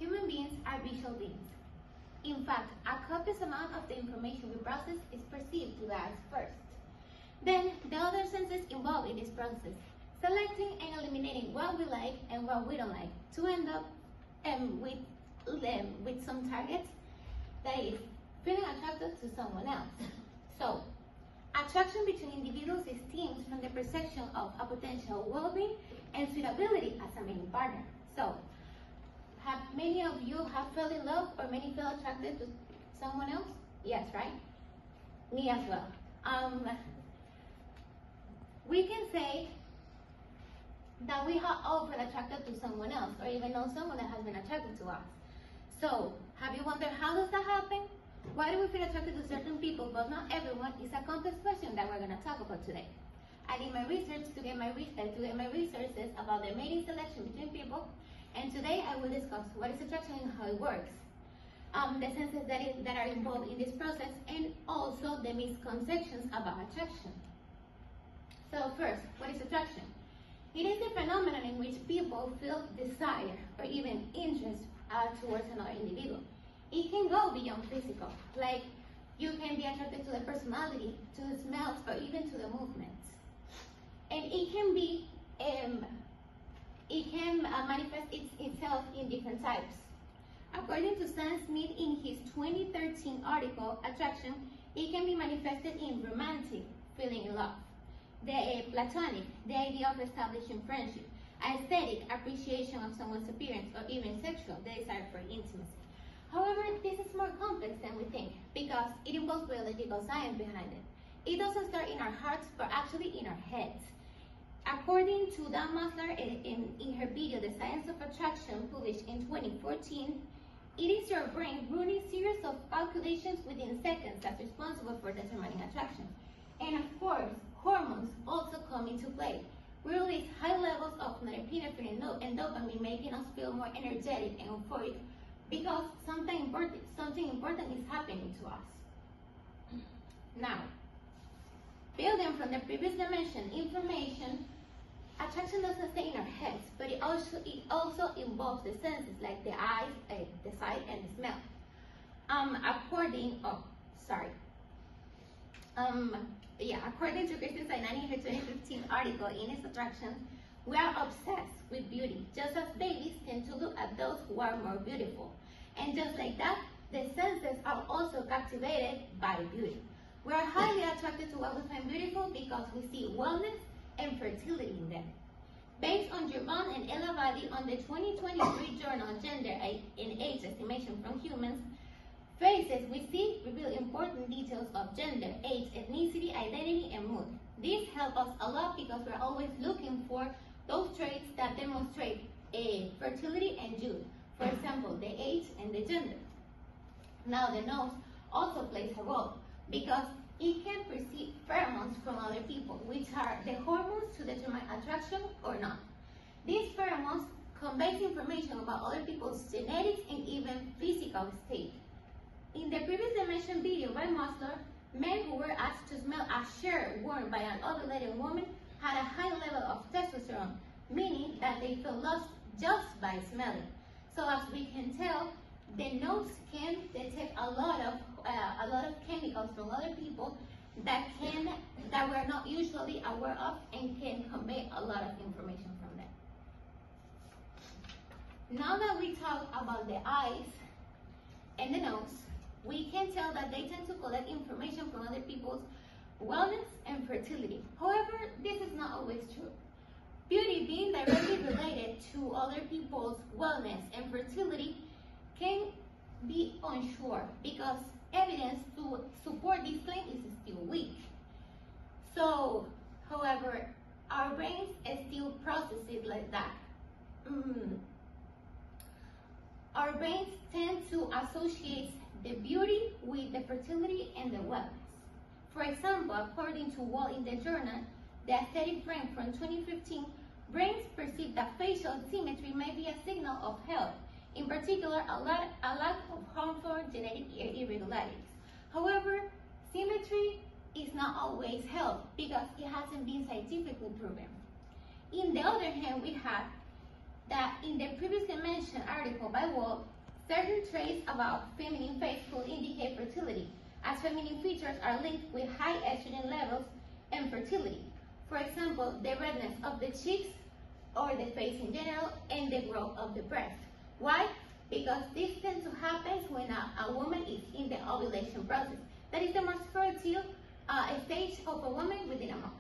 Human beings are visual beings. In fact, a copious amount of the information we process is perceived to us first. Then, the other senses involved in this process, selecting and eliminating what we like and what we don't like, to end up with some targets, that is, feeling attracted to someone else. So, attraction between individuals stems from the perception of a potential well-being and suitability as a mating partner. So, have many of you have fell in love or many feel attracted to someone else? Yes, right? Me as well. We can say that we have all been attracted to someone else, or even know someone that has been attracted to us. So, have you wondered how does that happen? Why do we feel attracted to certain people but not everyone? Is a complex question that we're going to talk about today. I did my research to get my resources about the mating selection between people, and today I will discuss what is attraction and how it works, the senses that are involved in this process, and also the misconceptions about attraction. So first, what is attraction? It is the phenomenon in which people feel desire or even interest towards another individual. It can go beyond physical, like you can be attracted to the personality, to the smells, or even to the movements. And it can manifest itself in different types. According to Sam Smith in his 2013 article, attraction, it can be manifested in romantic, feeling in love, the platonic, the idea of establishing friendship, aesthetic, appreciation of someone's appearance, or even sexual, the desire for intimacy. However, this is more complex than we think because it involves biological science behind it. It doesn't start in our hearts, but actually in our heads. According to Dan Maslar in her video, The Science of Attraction, published in 2014, it is your brain running a series of calculations within seconds that's responsible for determining attraction. And of course, hormones also come into play. We release high levels of norepinephrine and dopamine, making us feel more energetic and euphoric because something important is happening to us. Now, building from the previously mentioned information, attraction doesn't stay in our heads, but it also involves the senses like the eyes, the sight, and the smell. According to Kristen Sainani in her 2015 article, In Its Attraction, we are obsessed with beauty, just as babies tend to look at those who are more beautiful. And just like that, the senses are also captivated by beauty. We are highly attracted to what we find beautiful because we see wellness and fertility in them. Based on Gervon and Ella Vadi on the 2023 journal Gender and Age Estimation from Humans, faces we see reveal important details of gender, age, ethnicity, identity, and mood. These help us a lot because we're always looking for those traits that demonstrate fertility and youth. For example, the age and the gender. Now the nose also plays a role because it can perceive pheromones from other people, which are the hormones to determine attraction or not. These pheromones convey information about other people's genetics and even physical state. In the previously mentioned video by Maslar, men who were asked to smell a shirt worn by an ovulating woman had a high level of testosterone, meaning that they felt lust just by smelling. So as we can tell, the nose can detect a lot of chemicals from other people that we're not usually aware of and can convey a lot of information from them. Now that we talk about the eyes and the nose, we can tell that they tend to collect information from other people's wellness and fertility. However, this is not always true. Beauty being directly related to other people's wellness and fertility can be unsure because evidence to support this claim is still weak. So, however, our brains still process it like that. Our brains tend to associate the beauty with the fertility and the wellness. For example, according to Wall in the journal, The Aesthetic Brain from 2015, brains perceive that facial symmetry may be a signal of health, in particular a lack of harmful genetic irregularities. However, symmetry is not always health because it hasn't been scientifically proven. In the other hand, we have that in the previously mentioned article by Wolf, certain traits about feminine face could indicate fertility, as feminine features are linked with high estrogen levels and fertility. For example, the redness of the cheeks or the face in general and the growth of the breast. Why? Because this tends to happen when a woman is in the ovulation process. That is the most fertile stage of a woman within a month.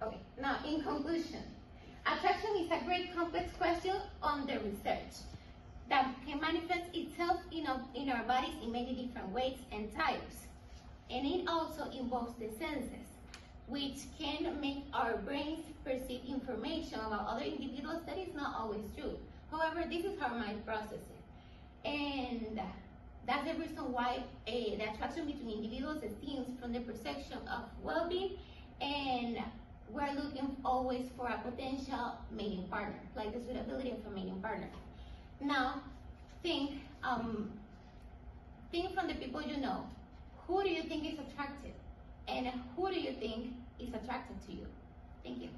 Okay, now in conclusion, attraction is a great complex question under research that can manifest itself in our bodies in many different ways and types. And it also involves the senses, which can make our brains perceive information about other individuals that is not always true. However, this is how our mind processes it. And that's the reason why the attraction between individuals stems from the perception of well-being, and we're looking always for a potential mating partner, like the suitability of a mating partner. Now, think from the people you know. Who do you think is attractive? And who do you think is attracted to you? Thank you.